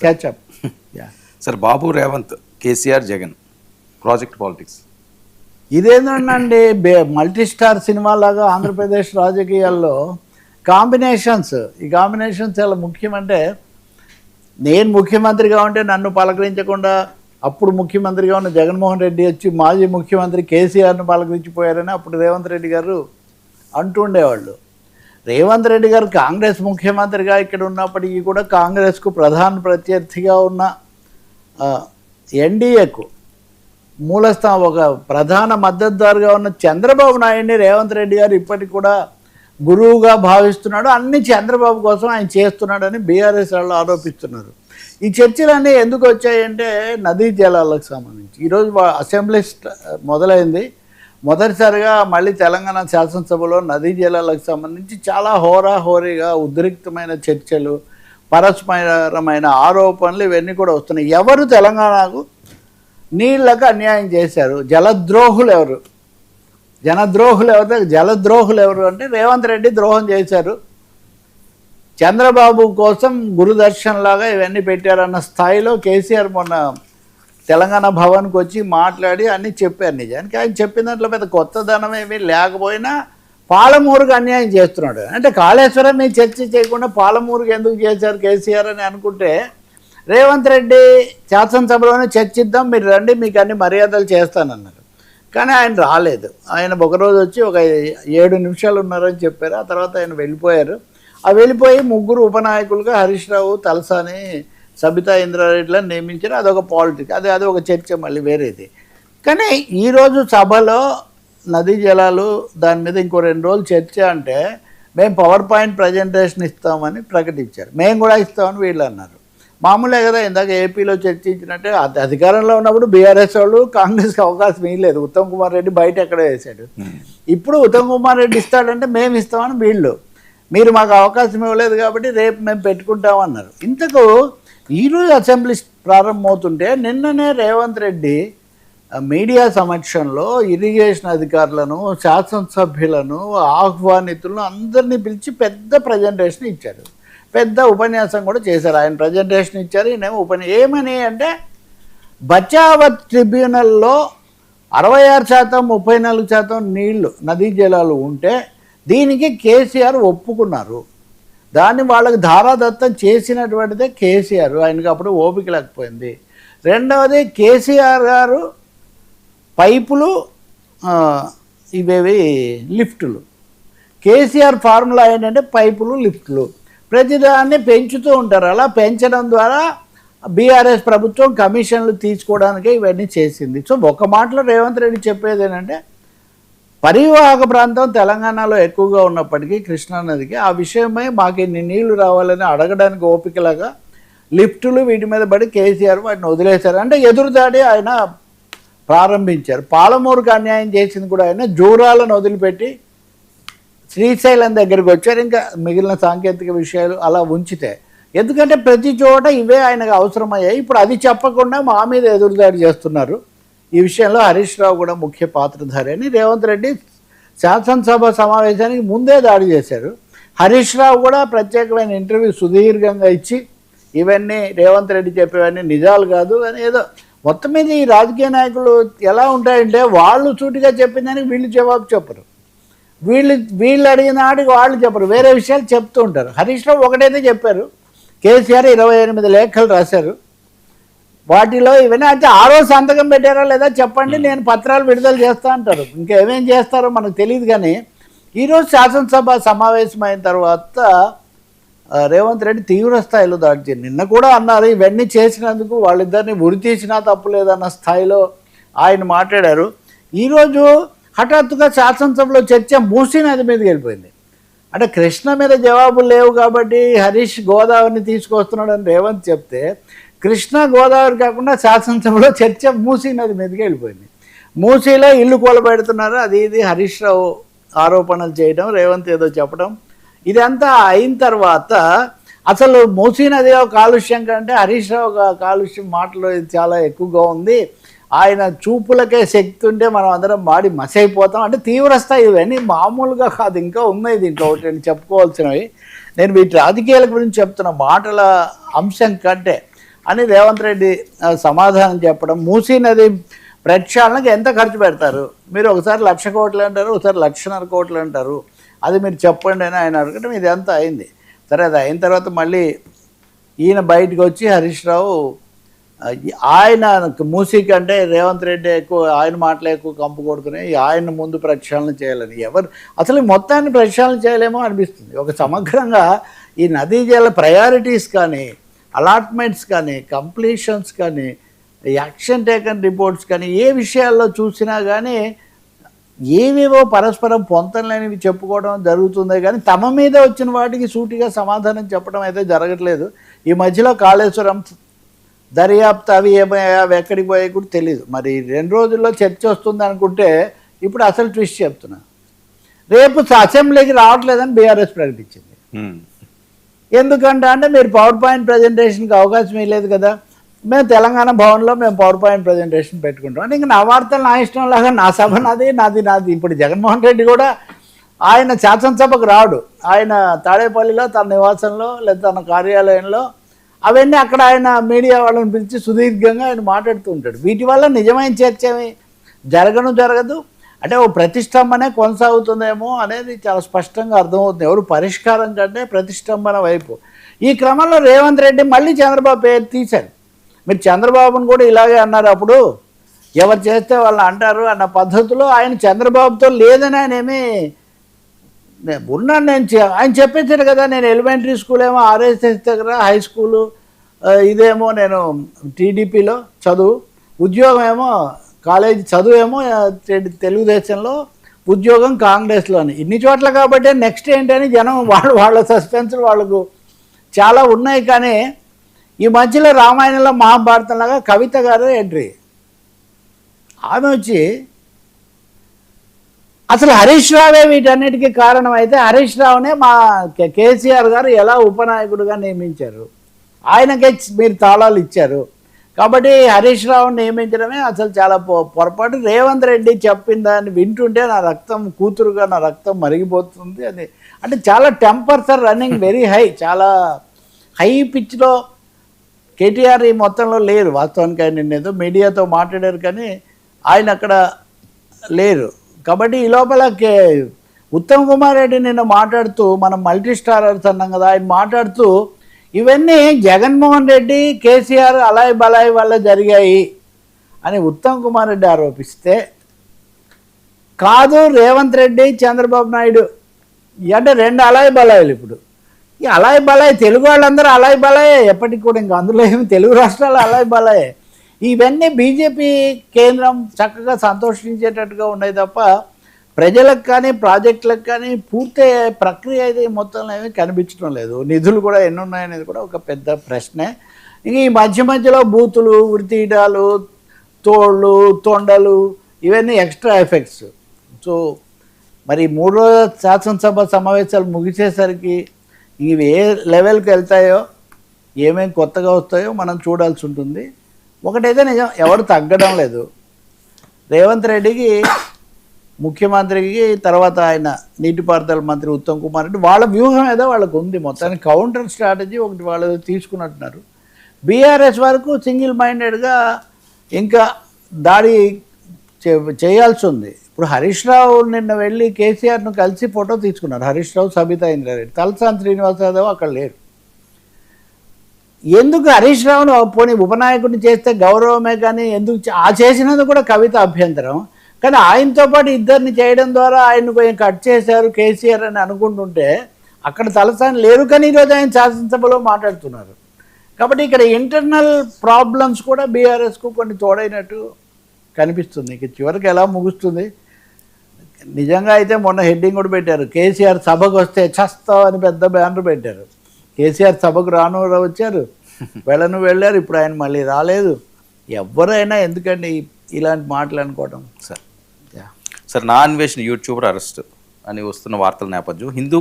Catch up. Sir బాబు Revanth, KCR, Jagan project politics ఇదేంటండి multi star cinema లాగా ఆంధ్రప్రదేశ్ రాజకీయాల్లో కాంబినేషన్స్. ఈ కాంబినేషన్స్ చాలా ముఖ్యమంటే, నేను ముఖ్యమంత్రిగా ఉంటే నన్ను పలకరించకుండా అప్పుడు ముఖ్యమంత్రిగా ఉన్న జగన్మోహన్ రెడ్డి వచ్చి మాజీ ముఖ్యమంత్రి కేసీఆర్ను పలకరించిపోయారని అప్పుడు రేవంత్ రెడ్డి గారు అంటుండేవాళ్ళు. రేవంత్ రెడ్డి గారు కాంగ్రెస్ ముఖ్యమంత్రిగా ఇక్కడ ఉన్నప్పటికీ కూడా కాంగ్రెస్కు ప్రధాన ప్రత్యర్థిగా ఉన్న ఎన్డీఏకు ఒక ప్రధాన మద్దతుదారుగా ఉన్న చంద్రబాబు నాయుడిని రేవంత్ రెడ్డి గారు ఇప్పటికి కూడా గురువుగా భావిస్తున్నాడు. అన్ని చంద్రబాబు కోసం ఆయన చేస్తున్నాడని బీఆర్ఎస్ వాళ్ళు ఆరోపిస్తున్నారు. ఈ చర్చలన్నీ ఎందుకు వచ్చాయంటే నదీ జలాలకు సంబంధించి. ఈరోజు అసెంబ్లీ మొదలైంది. మొదటిసారిగా మళ్ళీ తెలంగాణ శాసనసభలో నదీ జలాలకు సంబంధించి చాలా హోరాహోరీగా ఉద్రిక్తమైన చర్చలు, పరస్పరమైన ఆరోపణలు ఇవన్నీ కూడా వస్తున్నాయి. ఎవరు తెలంగాణకు నీళ్లకు అన్యాయం చేశారు? జలద్రోహులు ఎవరు? జలద్రోహులు ఎవరు అంటే రేవంత్ రెడ్డి ద్రోహం చేశారు. చంద్రబాబు కోసం గురుదర్శన్ లాగా ఇవన్నీ పెట్టారన్న స్థాయిలో కేసీఆర్ మొన్న తెలంగాణ భవన్కి వచ్చి మాట్లాడి అన్నీ చెప్పారు. నిజానికి ఆయన చెప్పిన దాంట్లో పెద్ద కొత్తదనం ఏమీ లేకపోయినా పాలమూరుకు అన్యాయం చేస్తున్నాడు. అంటే కాళేశ్వరం మీద చర్చ చేయకుండా పాలమూరుకు ఎందుకు చేశారు కేసీఆర్ అని అనుకుంటే, రేవంత్ రెడ్డి శాసనసభలోనే చర్చిద్దాం, మీరు రండి, మీకు అన్ని మర్యాదలు చేస్తానన్నారు. కానీ ఆయన రాలేదు. ఆయన ఒకరోజు వచ్చి ఒక 7 నిమిషాలు ఉన్నారని చెప్పారు. ఆ తర్వాత ఆయన వెళ్ళిపోయారు. వెళ్ళిపోయి 3 ఉపనాయకులుగా హరీష్ రావు, తలసాని, సబితా ఇంద్రారెడ్డిలను నియమించారు. అదొక పాలిటిక్స్, అది ఒక చర్చ మళ్ళీ వేరేది. కానీ ఈరోజు సభలో నదీ జలాలు దాని మీద ఇంకో 2 రోజులు చర్చ అంటే మేము పవర్ పాయింట్ ప్రజెంటేషన్ ఇస్తామని ప్రకటించారు. మేము కూడా ఇస్తామని వీళ్ళు అన్నారు. మామూలే కదా, ఇందాక ఏపీలో చర్చించినట్టే అధికారంలో ఉన్నప్పుడు బీఆర్ఎస్ వాళ్ళు కాంగ్రెస్కి అవకాశం ఇవ్వలేదు. ఉత్తమ్ కుమార్ రెడ్డి బయట ఎక్కడో వేశాడు. ఇప్పుడు ఉత్తమ్ కుమార్ రెడ్డి ఇస్తాడంటే మేము ఇస్తామని వీళ్ళు, మీరు మాకు అవకాశం ఇవ్వలేదు కాబట్టి రేపు మేము పెట్టుకుంటామన్నారు. ఇంతకు ఈరోజు అసెంబ్లీ ప్రారంభమవుతుంటే నిన్ననే రేవంత్ రెడ్డి మీడియా సమక్షంలో ఇరిగేషన్ అధికారులను, శాసనసభ్యులను, ఆహ్వానితులను అందరినీ పిలిచి పెద్ద ప్రజెంటేషన్ ఇచ్చారు. పెద్ద ఉపన్యాసం కూడా చేశారు. ఆయన ప్రజెంటేషన్ ఇచ్చారు, ఈయనేమో ఏమని అంటే బచావత్ ట్రిబ్యునల్లో 66%, 34% నీళ్లు నదీ జలాలు ఉంటే దీనికి కేసీఆర్ ఒప్పుకున్నారు. దాన్ని వాళ్ళకి ధారాదత్తం చేసినటువంటిదే కేసీఆర్. ఆయనకి అప్పుడు ఓపిక లేకపోయింది. రెండవది కేసీఆర్ గారు పైపులు, ఇవేవి లిఫ్టులు. కేసీఆర్ ఫార్ములా ఏంటంటే పైపులు, లిఫ్టులు ప్రతిదాన్ని పెంచుతూ ఉంటారు. అలా పెంచడం ద్వారా బీఆర్ఎస్ ప్రభుత్వం కమిషన్లు తీసుకోవడానికే ఇవన్నీ చేసింది. సో ఒక మాటలో రేవంత్ రెడ్డి చెప్పేది ఏంటంటే, పరివాహక ప్రాంతం తెలంగాణలో ఎక్కువగా ఉన్నప్పటికీ కృష్ణానదికి ఆ విషయమై మాకు ఇన్ని నీళ్లు రావాలని అడగడానికి ఓపికలాగా లిఫ్టులు వీటి మీద పడి కేసీఆర్ వాటిని వదిలేశారు. అంటే ఎదురుదాడి ఆయన ప్రారంభించారు. పాలమూరుకు అన్యాయం చేసింది కూడా ఆయన. జూరాలను వదిలిపెట్టి శ్రీశైలం దగ్గరికి వచ్చారు. ఇంకా మిగిలిన సాంకేతిక విషయాలు అలా ఉంచితే, ఎందుకంటే ప్రతి చోట ఇవే ఆయనకు అవసరమయ్యాయి. ఇప్పుడు అది చెప్పకుండా మా మీద ఎదురుదాడి చేస్తున్నారు. ఈ విషయంలో హరీష్ రావు కూడా ముఖ్య పాత్రధారి అని రేవంత్ రెడ్డి శాసనసభ సమావేశానికి ముందే దాడి చేశారు. హరీష్ రావు కూడా ప్రత్యేకమైన ఇంటర్వ్యూ సుదీర్ఘంగా ఇచ్చి ఇవన్నీ రేవంత్ రెడ్డి చెప్పేవన్నీ నిజాలు కాదు అని ఏదో. మొత్తం మీద ఈ రాజకీయ నాయకులు ఎలా ఉంటాయంటే, వాళ్ళు సూటిగా చెప్పిన దానికి వీళ్ళు జవాబు చెప్పరు, వీళ్ళు అడిగిన నాటికి వాళ్ళు చెప్పరు, వేరే విషయాలు చెప్తూ ఉంటారు. హరీష్ రావు ఒకటైతే చెప్పారు, కేసీఆర్ 28 లేఖలు రాశారు, వాటిలో ఇవన్నీ అయితే ఆ రోజు సంతకం పెట్టారా లేదా చెప్పండి, నేను పత్రాలు విడుదల చేస్తా అంటారు. ఇంకేమేం చేస్తారో మనకు తెలియదు. కానీ ఈరోజు శాసనసభ సమావేశమైన తర్వాత రేవంత్ రెడ్డి తీవ్ర స్థాయిలో దాడి చేయండి. నిన్న కూడా అన్నారు, ఇవన్నీ చేసినందుకు వాళ్ళిద్దరిని ఉరి తీసినా తప్పు లేదన్న స్థాయిలో ఆయన మాట్లాడారు. ఈరోజు హఠాత్తుగా శాసనసభలో చర్చ మూసీ నది మీదకి వెళ్ళిపోయింది. అంటే కృష్ణ మీద జవాబులు లేవు కాబట్టి హరీష్ గోదావరిని తీసుకొస్తున్నాడు అని రేవంత్ చెప్తే, కృష్ణ గోదావరి కాకుండా శాసనసభలో చర్చ మూసీ నది మీదకి వెళ్ళిపోయింది. మూసీలో ఇల్లు కూలబెడుతున్నారు, అది ఇది హరీష్ రావు ఆరోపణలు చేయడం, రేవంత్ ఏదో చెప్పడం. ఇదంతా అయిన తర్వాత అసలు మూసీ నది కాలుష్యం కంటే హరీష్ రావు కాలుష్యం మాటలు చాలా ఎక్కువగా ఉంది, ఆయన చూపులకే శక్తి ఉంటే మనం అందరం మాడి మసైపోతాం అంటే తీవ్రస్థాయి. ఇవన్నీ మామూలుగా కాదు, ఇంకా ఉన్నాయి దీంట్లో ఒకటి చెప్పుకోవాల్సినవి. నేను వీటి రాజకీయాల గురించి చెప్తున్న మాటల అంశం కంటే అని రేవంత్ రెడ్డి సమాధానం చెప్పడం. మూసీ నది ప్రక్షాళనకు ఎంత ఖర్చు పెడతారు మీరు? ఒకసారి 1,00,000 కోట్లు అంటారు, ఒకసారి 1,50,000 కోట్లు అంటారు. అది మీరు చెప్పండి అని ఆయన అడగడం. ఇది అంతా అయింది. సరే, అది అయిన తర్వాత మళ్ళీ ఈయన బయటకు వచ్చి హరీష్ రావు ఆయన మూసీ కంటే రేవంత్ రెడ్డి ఎక్కువ, ఆయన మాటలే ఎక్కువ కంపు కొడుకుని ఆయన ముందు ప్రక్షాళన చేయాలని. ఎవరు అసలు మొత్తాన్ని ప్రక్షాళన చేయలేమో అనిపిస్తుంది. ఒక సమగ్రంగా ఈ నదీ జల ప్రయారిటీస్ కానీ, అలాట్మెంట్స్ కానీ, కంప్లీషన్స్ కానీ, యాక్షన్ టేకన్ రిపోర్ట్స్ కానీ, ఏ విషయాల్లో చూసినా కానీ ఏవేవో పరస్పరం పొంతనలేనివి చెప్పుకోవడం జరుగుతుంది. కానీ తమ మీద వచ్చిన వాటికి సూటిగా సమాధానం చెప్పడం అయితే జరగట్లేదు. ఈ మధ్యలో కాళేశ్వరం దర్యాప్తు అవి ఏమయ్యా, అవి ఎక్కడికి పోయాయి కూడా తెలియదు. మరి 2 రోజుల్లో చర్చ వస్తుంది అనుకుంటే ఇప్పుడు అసలు ట్విస్ట్ చెప్తున్నా. రేపు అసెంబ్లీకి రావట్లేదని బీఆర్ఎస్ ప్రకటించింది. ఎందుకంటే అంటే మీరు పవర్ పాయింట్ ప్రజెంటేషన్కి అవకాశం ఇవ్వలేదు కదా, మేము తెలంగాణ భవన్లో మేము పవర్ పాయింట్ ప్రజెంటేషన్ పెట్టుకుంటాం అంటే ఇంక నా వార్తలు నా ఇష్టం లాగా, నా సభ నాది, నాది నాది. ఇప్పుడు జగన్మోహన్ రెడ్డి కూడా ఆయన శాసనసభకు రాడు. ఆయన తాడేపల్లిలో తన నివాసంలో లేదా తన కార్యాలయంలో అవన్నీ అక్కడ ఆయన మీడియా వాళ్ళని పిలిచి సుదీర్ఘంగా ఆయన మాట్లాడుతూ ఉంటాడు. వీటి వల్ల నిజమైన చర్చ ఏమి జరగదు. అంటే ఓ ప్రతిష్టంభనే కొనసాగుతుందేమో అనేది చాలా స్పష్టంగా అర్థమవుతుంది. ఎవరు పరిష్కారం కంటే ప్రతిష్టంభన వైపు. ఈ క్రమంలో రేవంత్ రెడ్డి మళ్ళీ చంద్రబాబు పేరు తీశారు. మీరు చంద్రబాబును కూడా ఇలాగే అన్నారు. అప్పుడు ఎవరు చేస్తే వాళ్ళు అంటారు అన్న పద్ధతిలో ఆయన చంద్రబాబుతో లేదని ఆయన ఏమీ ఉన్నాను ఆయన చెప్పేసాడు కదా. నేను ఎలిమెంటరీ స్కూల్ ఏమో ఆర్ఎస్ఎస్ దగ్గర, హై స్కూలు ఇదేమో నేను టీడీపీలో చదువు, ఉద్యోగం ఏమో కాలేజీ చదువు ఏమో తెలుగుదేశంలో, ఉద్యోగం కాంగ్రెస్లోని, ఇన్ని చోట్ల కాబట్టి నెక్స్ట్ ఏంటని జనం వాళ్ళ సస్పెన్స్ వాళ్ళకు చాలా ఉన్నాయి. కానీ ఈ మధ్యలో రామాయణంలో మహాభారతంలాగా కవిత గారు ఎంట్రీ. ఆమె వచ్చి అసలు హరీష్ రావే వీటన్నిటికీ కారణం అయితే హరీష్ రావునే మా కేసీఆర్ గారు ఎలా ఉపనాయకుడిగా నియమించారు, ఆయనకే మీరు తాళాలు ఇచ్చారు. కాబట్టి హరీష్ రావుని నియమించడమే అసలు చాలా పొరపాటు. రేవంత్ రెడ్డి చెప్పిన దాన్ని వింటుంటే నా రక్తం కూతురుగా నా రక్తం మరిగిపోతుంది అని. అంటే చాలా tempers are running very high, చాలా హై పిచ్లో కేటీఆర్ ఈ మొత్తంలో లేరు. వాస్తవానికి ఆయన నిన్నేదో మీడియాతో మాట్లాడారు కానీ ఆయన అక్కడ లేరు. కాబట్టి ఈ లోపల ఉత్తమ్ కుమార్ రెడ్డి నిన్న మాట్లాడుతూ, మనం మల్టీ స్టారర్స్ అన్నాం కదా, ఆయన మాట్లాడుతూ ఇవన్నీ జగన్మోహన్ రెడ్డి కేసీఆర్ అలాయ్ బలాయ్ వల్ల జరిగాయి అని ఉత్తమ్ కుమార్ రెడ్డి ఆరోపిస్తే, కాదు రేవంత్ రెడ్డి చంద్రబాబు నాయుడు అంటే 2 అలాయ్ బలాయిలు. ఇప్పుడు ఈ అలాయ్ బలాయ్ తెలుగు వాళ్ళందరూ అలాయ్ బలాయే ఎప్పటికి కూడా, ఇంకా అందులో ఏమి తెలుగు రాష్ట్రాలు అలాయ్ బలాయే. ఇవన్నీ బీజేపీ కేంద్రం చక్కగా సంతోషించేటట్టుగా ఉన్నాయి తప్ప ప్రజలకు కానీ ప్రాజెక్టులకు కానీ పూర్తి ప్రక్రియ అయితే మొత్తంలో ఏమీ కనిపించడం లేదు. నిధులు కూడా ఎన్ని ఉన్నాయనేది కూడా ఒక పెద్ద ప్రశ్నే. ఇంక ఈ మధ్యలో బూతులు, ఉరితీయడాలు, తోళ్ళు, తొండలు ఇవన్నీ ఎక్స్ట్రా ఎఫెక్ట్స్. సో మరి 3వ శాసనసభ సమావేశాలు ముగిసేసరికి ఇవి ఏ లెవెల్కి వెళ్తాయో, ఏమేమి కొత్తగా వస్తాయో మనం చూడాల్సి ఉంటుంది. ఒకటైతే నిజం, ఎవరు తగ్గడం లేదు. రేవంత్ రెడ్డికి, ముఖ్యమంత్రికి, తర్వాత ఆయన నీటిపారుదల మంత్రి ఉత్తమ్ కుమార్ రెడ్డి వాళ్ళ వ్యూహం ఏదో వాళ్ళకు ఉంది. మొత్తానికి కౌంటర్ స్ట్రాటజీ ఒకటి వాళ్ళు తీసుకున్నట్టున్నారు. బీఆర్ఎస్ వరకు సింగిల్ మైండెడ్గా ఇంకా దాడి చేయాల్సి ఉంది. ఇప్పుడు హరీష్ రావు నిన్న వెళ్ళి కేసీఆర్ను కలిసి ఫోటో తీసుకున్నారు. హరీష్ రావు, సబితా ఇంద్రారెడ్డి, తలసాని శ్రీనివాస్ యాదవ్ అక్కడ లేరు. ఎందుకు హరీష్ రావును పోనీ ఉపనాయకుడిని చేస్తే గౌరవమే, కానీ ఎందుకు ఆ చేసినందుకు కూడా కవిత అభ్యంతరం. కానీ ఆయనతో పాటు ఇద్దరిని చేయడం ద్వారా ఆయన్ని కొంచెం కట్ చేశారు కేసీఆర్ అని అనుకుంటుంటే అక్కడ తలసాని లేరు, కానీ ఈరోజు ఆయన శాసనసభలో మాట్లాడుతున్నారు. కాబట్టి ఇక్కడ ఇంటర్నల్ ప్రాబ్లమ్స్ కూడా బీఆర్ఎస్కు కొన్ని తోడైనట్టు కనిపిస్తుంది. ఇక చివరికి ఎలా ముగుస్తుంది నిజంగా అయితే మొన్న హెడ్డింగ్ కూడా పెట్టారు, కేసీఆర్ సభకు వస్తే చస్తావు అని పెద్ద బ్యానర్ పెట్టారు. కేసీఆర్ సభకు రాను వచ్చారు, వెళ్ళారు, ఇప్పుడు ఆయన మళ్ళీ రాలేదు. ఎవరైనా ఎందుకండి ఇలాంటి మాటలు అనుకోవడం. సార్ నా అన్వేషణ యూట్యూబర్ అరెస్ట్ అని వస్తున్న వార్తల నేపథ్యం హిందూ